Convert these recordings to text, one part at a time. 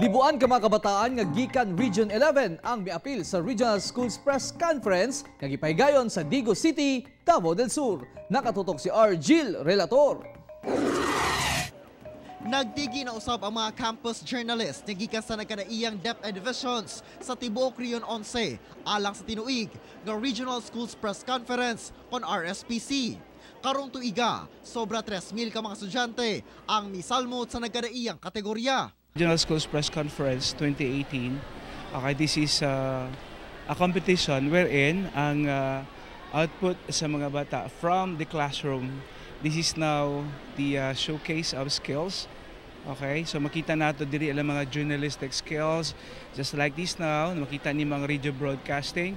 Libuan ka mga kabataan nga gikan Region 11 ang miapil sa Regional Schools Press Conference nga gipahigayon sa Digos City, Davao del Sur. Nakatutok si Argil Relator. Nagdigi na usab ang mga campus journalists nga gikan sa nagkadaiyang DepEd divisions sa tibuok Region 11 alang sa tinuig nga Regional Schools Press Conference kon RSPC. Karong tuiga, sobra 3,000 ka mga estudyante ang misalmot sa nagkadaiyang kategorya. Regional Schools Press Conference 2018. Okay, this is a competition wherein ang output sa mga bata from the classroom. This is now the showcase of skills. Okay, so makita nato diri ang mga journalistic skills just like this now, makita ni mga radio broadcasting.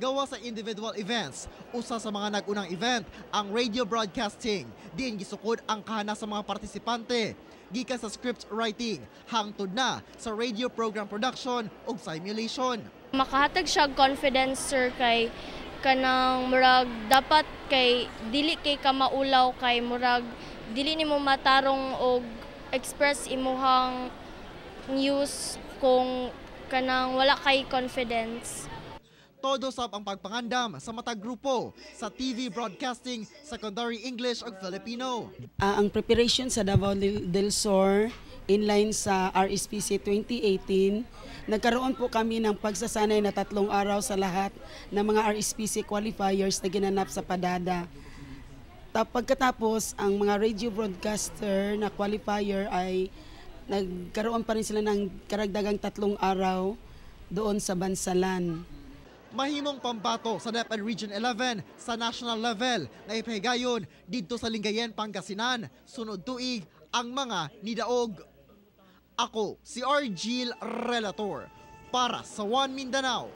Gawa sa individual events, usa sa mga nagunang event ang radio broadcasting. Diin gisukod ang kahana sa mga partisipante. Gikan sa script writing, hangtod na sa radio program production ug simulation. Makahatag siya confidence sir kay kanang murag dapat kay dili kay ka maulaw kay murag dili nimo matarong og express imuhang news kung kanang wala kay confidence. Todo sab ang pagpangandam sa matag grupo sa TV Broadcasting, Secondary English ug Filipino. Ang preparation sa Davao del Sur inline sa RSPC 2018, nagkaroon po kami ng pagsasanay na 3 araw sa lahat ng mga RSPC qualifiers na ginanap sa Padada. Pagkatapos, ang mga radio broadcaster na qualifier ay nagkaroon pa rin sila ng karagdagang 3 araw doon sa Bansalan. Mahimong pambato sa DepEd Region 11 sa national level na ipahigayon dito sa Lingayen, Pangasinan. Sunod tuig ang mga nidaog. Ako si Argil Relator para sa One Mindanao.